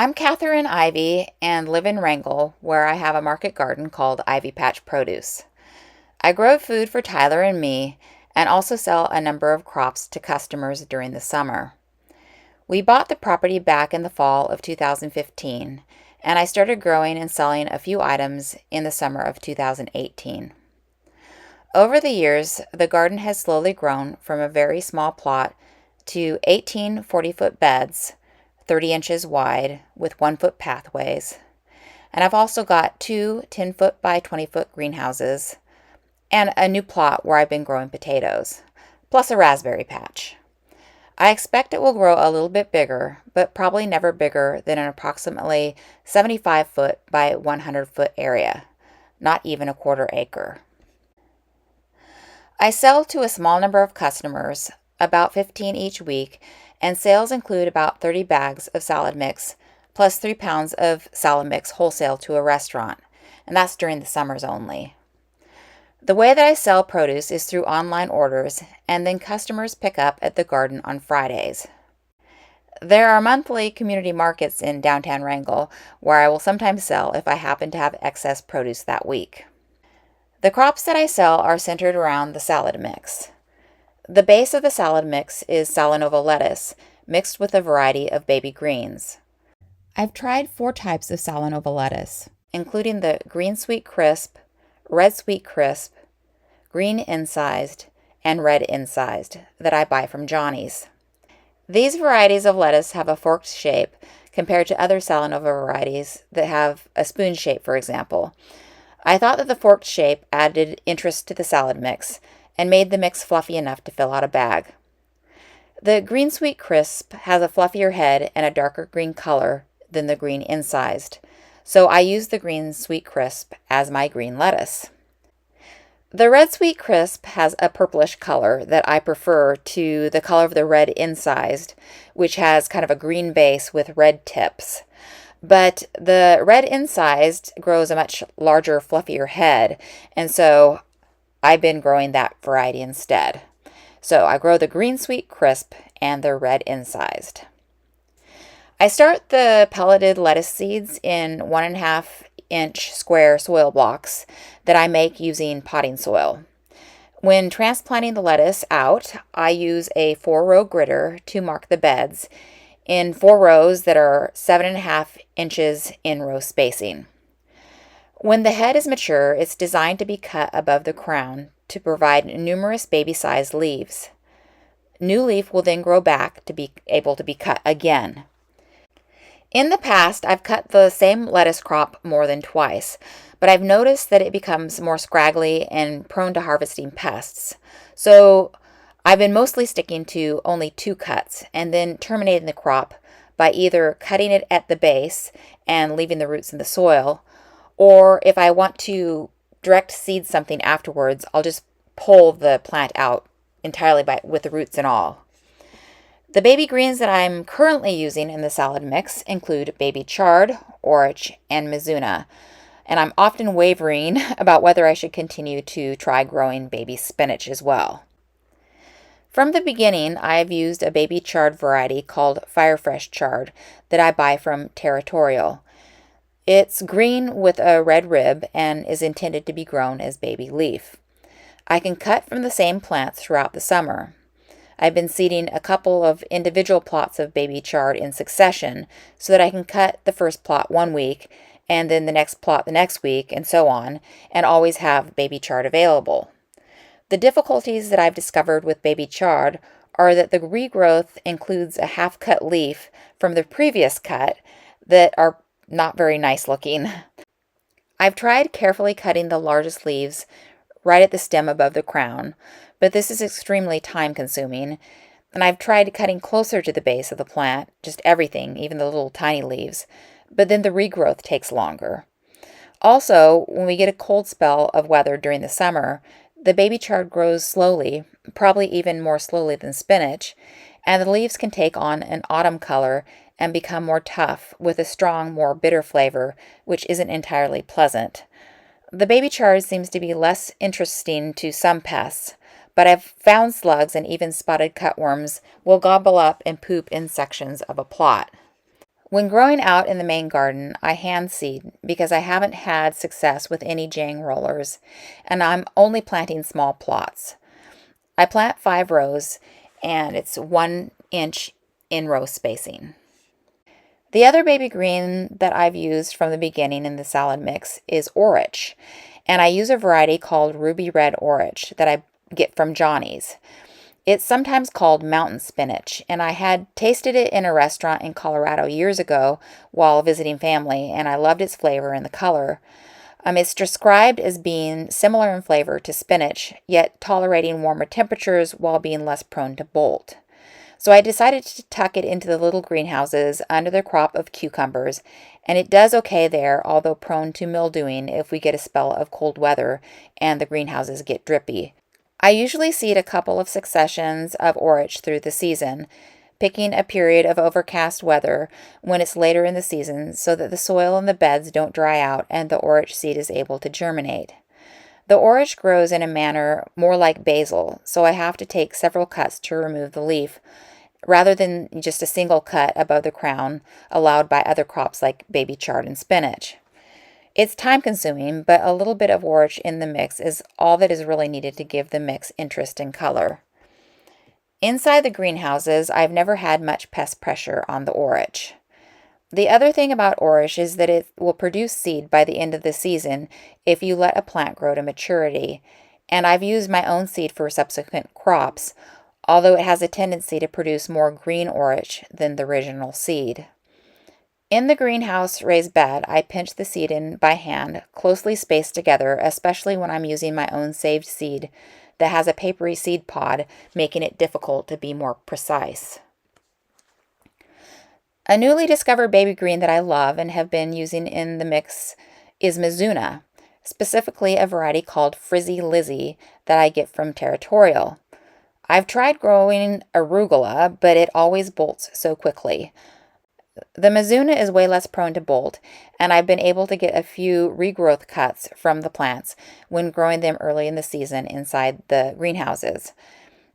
I'm Catherine Ivy and live in Wrangell, where I have a market garden called Ivy Patch Produce. I grow food for Tyler and me and also sell a number of crops to customers during the summer. We bought the property back in the fall of 2015, and I started growing and selling a few items in the summer of 2018. Over the years, the garden has slowly grown from a very small plot to 18 40-foot beds, 30 inches wide, with 1-foot pathways. And I've also got two 10-foot by 20-foot greenhouses and a new plot where I've been growing potatoes, plus a raspberry patch. I expect it will grow a little bit bigger, but probably never bigger than an approximately 75-foot by 100-foot area, not even a quarter acre. I sell to a small number of customers, about 15 each week, and sales include about 30 bags of salad mix, plus 3 pounds of salad mix wholesale to a restaurant, and that's during the summers only. The way that I sell produce is through online orders, and then customers pick up at the garden on Fridays. There are monthly community markets in downtown Wrangell where I will sometimes sell if I happen to have excess produce that week. The crops that I sell are centered around the salad mix. The base of the salad mix is Salanova lettuce, mixed with a variety of baby greens. I've tried 4 types of Salanova lettuce, including the green sweet crisp, red sweet crisp, green incised, and red incised that I buy from Johnny's. These varieties of lettuce have a forked shape compared to other Salanova varieties that have a spoon shape, for example. I thought that the forked shape added interest to the salad mix and made the mix fluffy enough to fill out a bag. The green sweet crisp has a fluffier head and a darker green color than the green incised, so I use the green sweet crisp as my green lettuce. The red sweet crisp has a purplish color that I prefer to the color of the red incised, which has kind of a green base with red tips. But the red incised grows a much larger, fluffier head, and so I've been growing that variety instead. So I grow the green sweet crisp and the red incised. I start the pelleted lettuce seeds in 1.5-inch square soil blocks that I make using potting soil. When transplanting the lettuce out, I use a 4-row gritter to mark the beds in 4 rows that are 7.5 inches in row spacing. When the head is mature, it's designed to be cut above the crown to provide numerous baby-sized leaves. New leaf will then grow back to be able to be cut again. In the past, I've cut the same lettuce crop more than twice, but I've noticed that it becomes more scraggly and prone to harvesting pests. So I've been mostly sticking to only 2 cuts and then terminating the crop by either cutting it at the base and leaving the roots in the soil, or if I want to direct seed something afterwards, I'll just pull the plant out entirely with the roots and all. The baby greens that I'm currently using in the salad mix include baby chard, orach, and mizuna, and I'm often wavering about whether I should continue to try growing baby spinach as well. From the beginning, I've used a baby chard variety called Firefresh chard that I buy from Territorial. It's green with a red rib and is intended to be grown as baby leaf. I can cut from the same plants throughout the summer. I've been seeding a couple of individual plots of baby chard in succession so that I can cut the first plot one week and then the next plot the next week and so on, and always have baby chard available. The difficulties that I've discovered with baby chard are that the regrowth includes a half-cut leaf from the previous cut that are not very nice looking. I've tried carefully cutting the largest leaves right at the stem above the crown, but this is extremely time-consuming, and I've tried cutting closer to the base of the plant, just everything, even the little tiny leaves, but then the regrowth takes longer. Also, when we get a cold spell of weather during the summer, the baby chard grows slowly, probably even more slowly than spinach, and the leaves can take on an autumn color and become more tough with a strong, more bitter flavor, which isn't entirely pleasant. The baby chard seems to be less interesting to some pests, but I've found slugs and even spotted cutworms will gobble up and poop in sections of a plot. When growing out in the main garden, I hand seed because I haven't had success with any jang rollers, and I'm only planting small plots. I plant 5 rows, and it's 1 inch in row spacing. The other baby green that I've used from the beginning in the salad mix is Orach, and I use a variety called Ruby Red Orach that I get from Johnny's. It's sometimes called mountain spinach, and I had tasted it in a restaurant in Colorado years ago while visiting family, and I loved its flavor and the color. It's described as being similar in flavor to spinach, yet tolerating warmer temperatures while being less prone to bolt. So I decided to tuck it into the little greenhouses under the crop of cucumbers, and it does okay there, although prone to mildewing if we get a spell of cold weather and the greenhouses get drippy. I usually seed a couple of successions of Orach through the season, picking a period of overcast weather when it's later in the season so that the soil in the beds don't dry out and the Orach seed is able to germinate. The Orach grows in a manner more like basil, so I have to take several cuts to remove the leaf, rather than just a single cut above the crown allowed by other crops like baby chard and spinach. It's time consuming, but a little bit of Orach in the mix is all that is really needed to give the mix interest and color. Inside the greenhouses, I've never had much pest pressure on the Orach. The other thing about Orach is that it will produce seed by the end of the season if you let a plant grow to maturity, and I've used my own seed for subsequent crops, although it has a tendency to produce more green Orach than the original seed. In the greenhouse raised bed, I pinch the seed in by hand, closely spaced together, especially when I'm using my own saved seed that has a papery seed pod, making it difficult to be more precise. A newly discovered baby green that I love and have been using in the mix is mizuna, specifically a variety called Frizzy Lizzy that I get from Territorial. I've tried growing arugula, but it always bolts so quickly. The mizuna is way less prone to bolt, and I've been able to get a few regrowth cuts from the plants when growing them early in the season inside the greenhouses.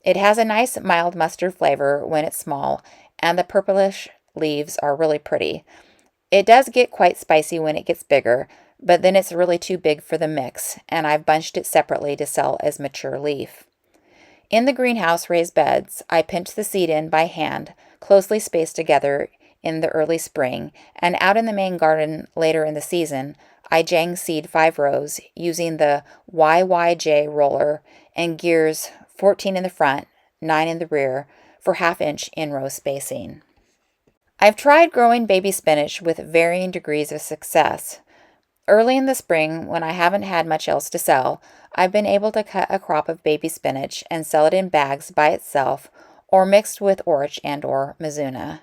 It has a nice mild mustard flavor when it's small, and the purplish leaves are really pretty. It does get quite spicy when it gets bigger, but then it's really too big for the mix, and I've bunched it separately to sell as mature leaf. In the greenhouse raised beds, I pinch the seed in by hand, closely spaced together in the early spring, and out in the main garden later in the season, I jang seed 5 rows using the YYJ roller and gears 14 in the front, 9 in the rear for 1/2 inch in row spacing. I've tried growing baby spinach with varying degrees of success. Early in the spring, when I haven't had much else to sell, I've been able to cut a crop of baby spinach and sell it in bags by itself or mixed with Orach and/or mizuna.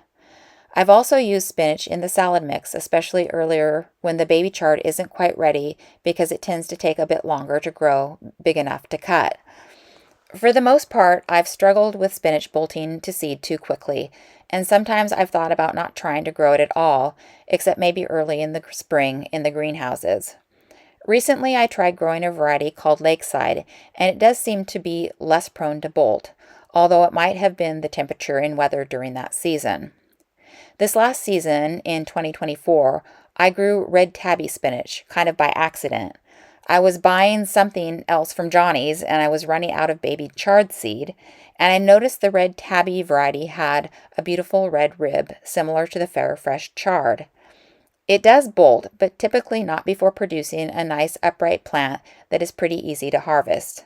I've also used spinach in the salad mix, especially earlier when the baby chard isn't quite ready because it tends to take a bit longer to grow big enough to cut. For the most part, I've struggled with spinach bolting to seed too quickly, and sometimes I've thought about not trying to grow it at all, except maybe early in the spring in the greenhouses. Recently, I tried growing a variety called Lakeside, and it does seem to be less prone to bolt, although it might have been the temperature and weather during that season. This last season, in 2024, I grew Red Tabby spinach, kind of by accident. I was buying something else from Johnny's, and I was running out of baby chard seed, and I noticed the Red Tabby variety had a beautiful red rib, similar to the Fair Fresh chard. It does bolt, but typically not before producing a nice upright plant that is pretty easy to harvest.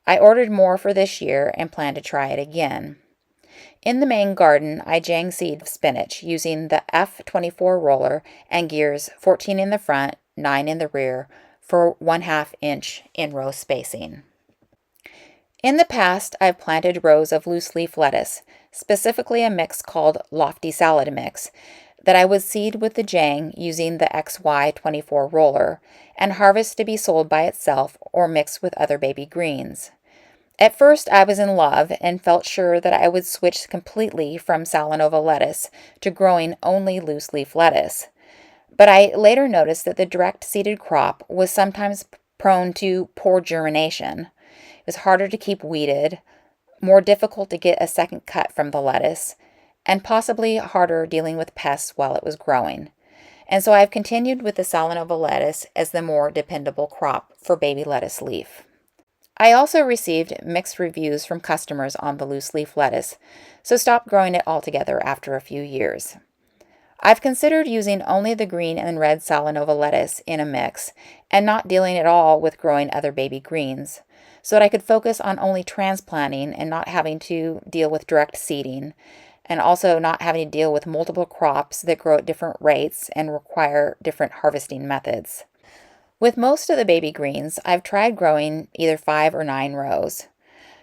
I ordered more for this year and plan to try it again. In the main garden, I jang seed spinach using the F24 roller and gears 14 in the front, 9 in the rear for 1/2 inch in row spacing. In the past, I've planted rows of loose leaf lettuce, specifically a mix called Lofty Salad Mix, that I would seed with the jang using the XY24 roller and harvest to be sold by itself or mixed with other baby greens. At first, I was in love and felt sure that I would switch completely from Salanova lettuce to growing only loose leaf lettuce. But I later noticed that the direct seeded crop was sometimes prone to poor germination. It was harder to keep weeded, more difficult to get a second cut from the lettuce, and possibly harder dealing with pests while it was growing. And so I've continued with the Salanova lettuce as the more dependable crop for baby lettuce leaf. I also received mixed reviews from customers on the loose leaf lettuce, so stopped growing it altogether after a few years. I've considered using only the green and red Salanova lettuce in a mix and not dealing at all with growing other baby greens, so that I could focus on only transplanting and not having to deal with direct seeding, and also not having to deal with multiple crops that grow at different rates and require different harvesting methods. With most of the baby greens, I've tried growing either 5 or 9 rows.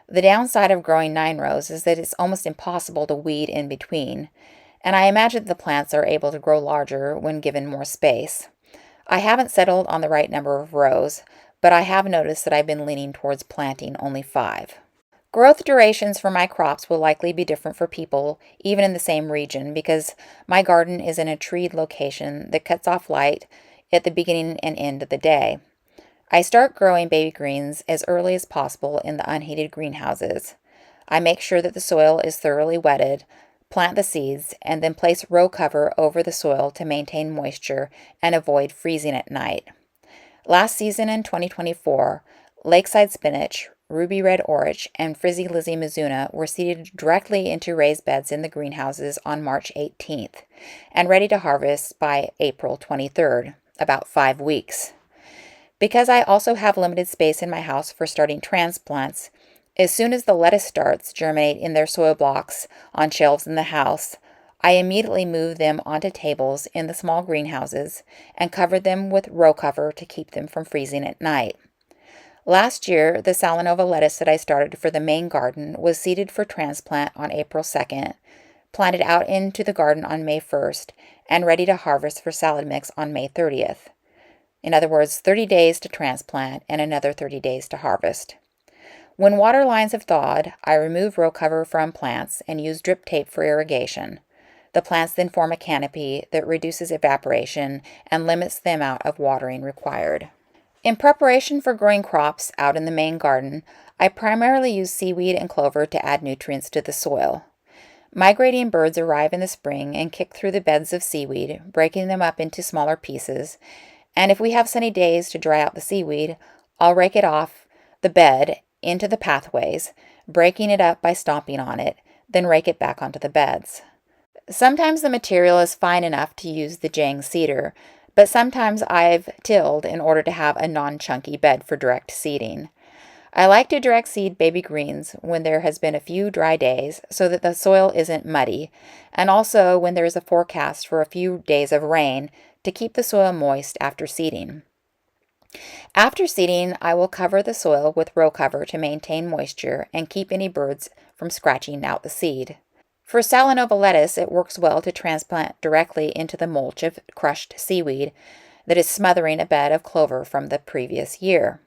The downside of growing 9 rows is that it's almost impossible to weed in between, and I imagine the plants are able to grow larger when given more space. I haven't settled on the right number of rows, but I have noticed that I've been leaning towards planting only 5. Growth durations for my crops will likely be different for people, even in the same region, because my garden is in a treed location that cuts off light at the beginning and end of the day. I start growing baby greens as early as possible in the unheated greenhouses. I make sure that the soil is thoroughly wetted, plant the seeds, and then place row cover over the soil to maintain moisture and avoid freezing at night. Last season in 2024, Lakeside spinach, ruby red orach, and Frizzy Lizzy mizuna were seeded directly into raised beds in the greenhouses on March 18th and ready to harvest by April 23rd, about 5 weeks. Because I also have limited space in my house for starting transplants, as soon as the lettuce starts germinate in their soil blocks on shelves in the house, I immediately move them onto tables in the small greenhouses and cover them with row cover to keep them from freezing at night. Last year, the Salanova lettuce that I started for the main garden was seeded for transplant on April 2nd, planted out into the garden on May 1st, and ready to harvest for salad mix on May 30th. In other words, 30 days to transplant and another 30 days to harvest. When water lines have thawed, I remove row cover from plants and use drip tape for irrigation. The plants then form a canopy that reduces evaporation and limits the amount of watering required. In preparation for growing crops out in the main garden, I primarily use seaweed and clover to add nutrients to the soil. Migrating birds arrive in the spring and kick through the beds of seaweed, breaking them up into smaller pieces, and if we have sunny days to dry out the seaweed, I'll rake it off the bed into the pathways, breaking it up by stomping on it, then rake it back onto the beds. Sometimes the material is fine enough to use the Jang seeder, but sometimes I've tilled in order to have a non-chunky bed for direct seeding. I like to direct seed baby greens when there has been a few dry days so that the soil isn't muddy, and also when there is a forecast for a few days of rain to keep the soil moist after seeding. After seeding, I will cover the soil with row cover to maintain moisture and keep any birds from scratching out the seed. For Salanova lettuce, it works well to transplant directly into the mulch of crushed seaweed that is smothering a bed of clover from the previous year.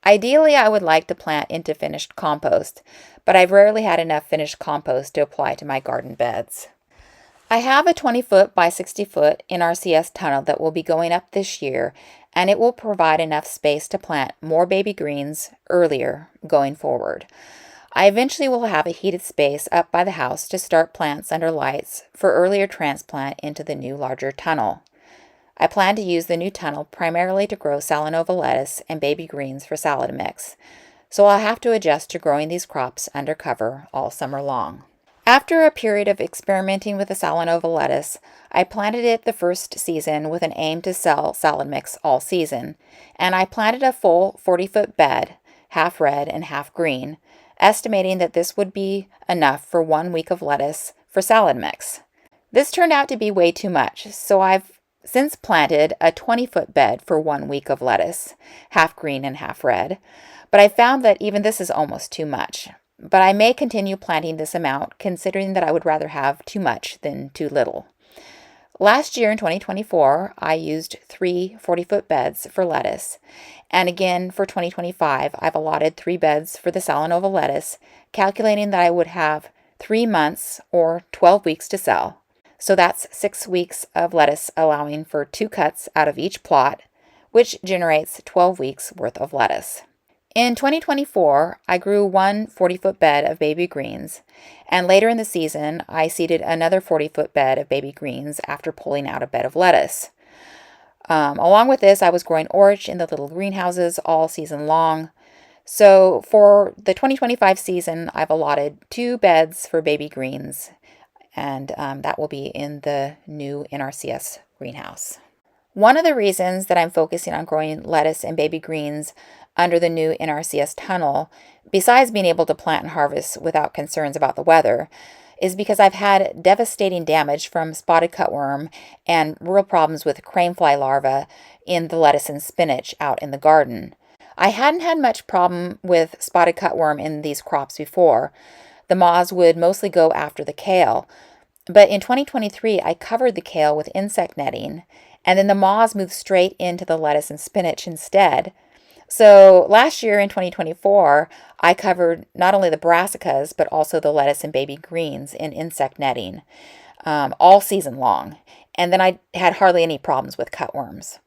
Ideally, I would like to plant into finished compost, but I've rarely had enough finished compost to apply to my garden beds. I have a 20-foot by 60-foot NRCS tunnel that will be going up this year, and it will provide enough space to plant more baby greens earlier going forward. I eventually will have a heated space up by the house to start plants under lights for earlier transplant into the new larger tunnel. I plan to use the new tunnel primarily to grow Salanova lettuce and baby greens for salad mix, so I'll have to adjust to growing these crops under cover all summer long. After a period of experimenting with the Salanova lettuce, I planted it the first season with an aim to sell salad mix all season, and I planted a full 40-foot bed, half red and half green, estimating that this would be enough for 1 week of lettuce for salad mix. This turned out to be way too much, so I've since planted a 20-foot bed for 1 week of lettuce, half green and half red, but I found that even this is almost too much. But I may continue planting this amount, considering that I would rather have too much than too little. Last year in 2024, I used 3 40-foot beds for lettuce, and again for 2025, I've allotted 3 beds for the Salanova lettuce, calculating that I would have 3 months or 12 weeks to sell. So that's 6 weeks of lettuce, allowing for 2 cuts out of each plot, which generates 12 weeks worth of lettuce. In 2024, I grew one 40-foot bed of baby greens, and later in the season, I seeded another 40-foot bed of baby greens after pulling out a bed of lettuce. Along with this, I was growing orach in the little greenhouses all season long. So for the 2025 season, I've allotted 2 beds for baby greens, and that will be in the new NRCS greenhouse. One of the reasons that I'm focusing on growing lettuce and baby greens under the new NRCS tunnel, besides being able to plant and harvest without concerns about the weather, is because I've had devastating damage from spotted cutworm and real problems with cranefly larvae in the lettuce and spinach out in the garden. I hadn't had much problem with spotted cutworm in these crops before. The moths would mostly go after the kale. But in 2023, I covered the kale with insect netting, and then the moths moved straight into the lettuce and spinach instead. So last year in 2024, I covered not only the brassicas, but also the lettuce and baby greens in insect netting all season long. And then I had hardly any problems with cutworms.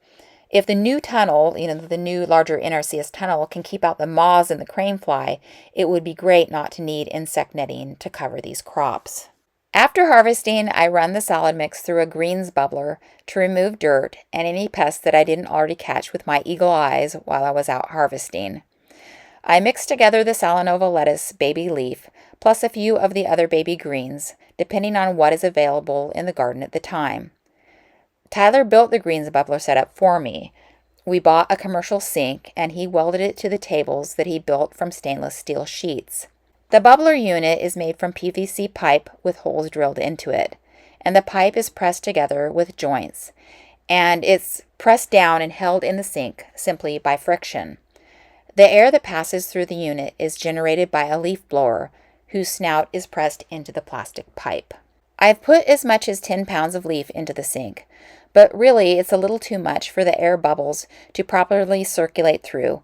If the new tunnel, the new larger NRCS tunnel can keep out the moths and the cranefly, it would be great not to need insect netting to cover these crops. After harvesting, I run the salad mix through a greens bubbler to remove dirt and any pests that I didn't already catch with my eagle eyes while I was out harvesting. I mix together the Salanova lettuce baby leaf plus a few of the other baby greens, depending on what is available in the garden at the time. Tyler built the greens bubbler setup for me. We bought a commercial sink and he welded it to the tables that he built from stainless steel sheets. The bubbler unit is made from PVC pipe with holes drilled into it, and the pipe is pressed together with joints, and it's pressed down and held in the sink simply by friction. The air that passes through the unit is generated by a leaf blower, whose snout is pressed into the plastic pipe. I've put as much as 10 pounds of leaf into the sink, but really it's a little too much for the air bubbles to properly circulate through,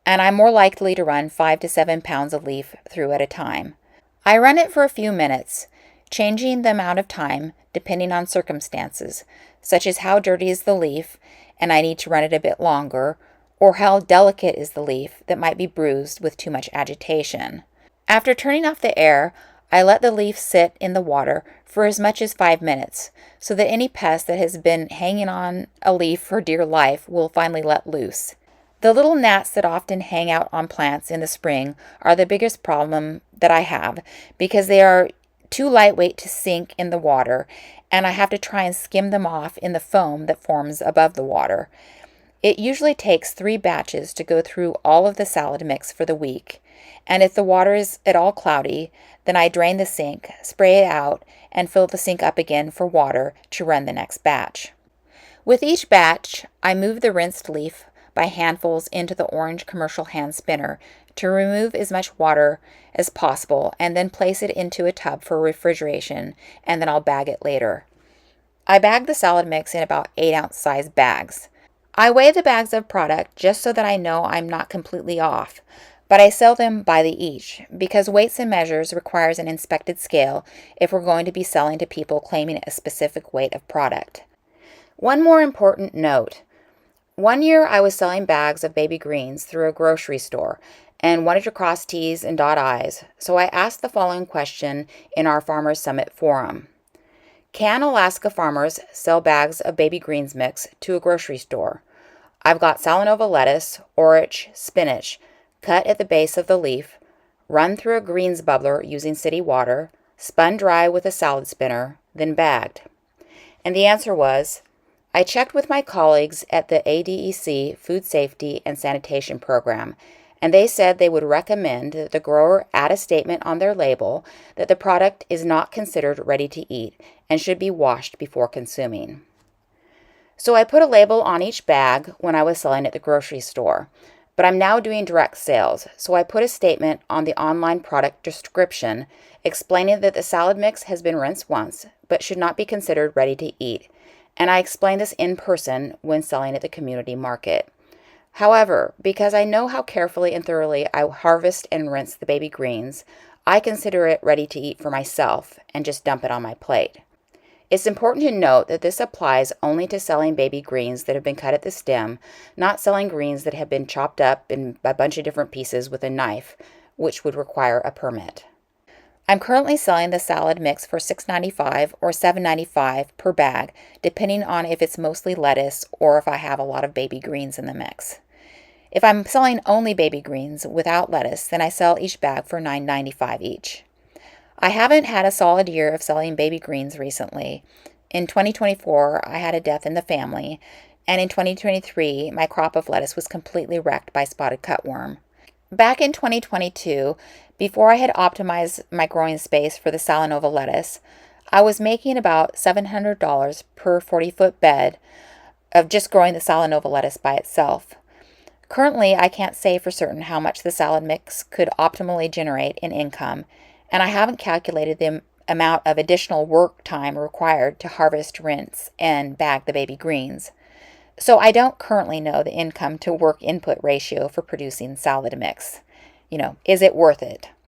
and I'm more likely to run 5 to 7 pounds of leaf through at a time. I run it for a few minutes, changing the amount of time depending on circumstances, such as how dirty is the leaf and I need to run it a bit longer, or how delicate is the leaf that might be bruised with too much agitation. After turning off the air, I let the leaf sit in the water for as much as 5 minutes, so that any pest that has been hanging on a leaf for dear life will finally let loose. The little gnats that often hang out on plants in the spring are the biggest problem that I have because they are too lightweight to sink in the water, and I have to try and skim them off in the foam that forms above the water. It usually takes 3 batches to go through all of the salad mix for the week, and if the water is at all cloudy, then I drain the sink, spray it out, and fill the sink up again for water to run the next batch. With each batch, I move the rinsed leaf by handfuls into the orange commercial hand spinner to remove as much water as possible and then place it into a tub for refrigeration, and then I'll bag it later. I bag the salad mix in about 8-ounce size bags. I weigh the bags of product just so that I know I'm not completely off, but I sell them by the each because weights and measures requires an inspected scale if we're going to be selling to people claiming a specific weight of product. One more important note. One year I was selling bags of baby greens through a grocery store and wanted to cross T's and dot I's, so I asked the following question in our Farmers Summit forum. Can Alaska farmers sell bags of baby greens mix to a grocery store? I've got Salanova lettuce, orach, spinach, cut at the base of the leaf, run through a greens bubbler using city water, spun dry with a salad spinner, then bagged. And the answer was, I checked with my colleagues at the ADEC Food Safety and Sanitation Program, and they said they would recommend that the grower add a statement on their label that the product is not considered ready to eat and should be washed before consuming. So I put a label on each bag when I was selling at the grocery store, but I'm now doing direct sales, so I put a statement on the online product description explaining that the salad mix has been rinsed once, but should not be considered ready to eat, and I explain this in person when selling at the community market. However, because I know how carefully and thoroughly I harvest and rinse the baby greens, I consider it ready to eat for myself and just dump it on my plate. It's important to note that this applies only to selling baby greens that have been cut at the stem, not selling greens that have been chopped up in a bunch of different pieces with a knife, which would require a permit. I'm currently selling the salad mix for $6.95 or $7.95 per bag, depending on if it's mostly lettuce or if I have a lot of baby greens in the mix. If I'm selling only baby greens without lettuce, then I sell each bag for $9.95 each. I haven't had a solid year of selling baby greens recently. In 2024, I had a death in the family, and in 2023, my crop of lettuce was completely wrecked by spotted cutworm. Back in 2022, before I had optimized my growing space for the Salanova lettuce, I was making about $700 per 40-foot bed of just growing the Salanova lettuce by itself. Currently, I can't say for certain how much the salad mix could optimally generate in income, and I haven't calculated the amount of additional work time required to harvest, rinse, and bag the baby greens. So I don't currently know the income to work input ratio for producing salad mix. Is it worth it?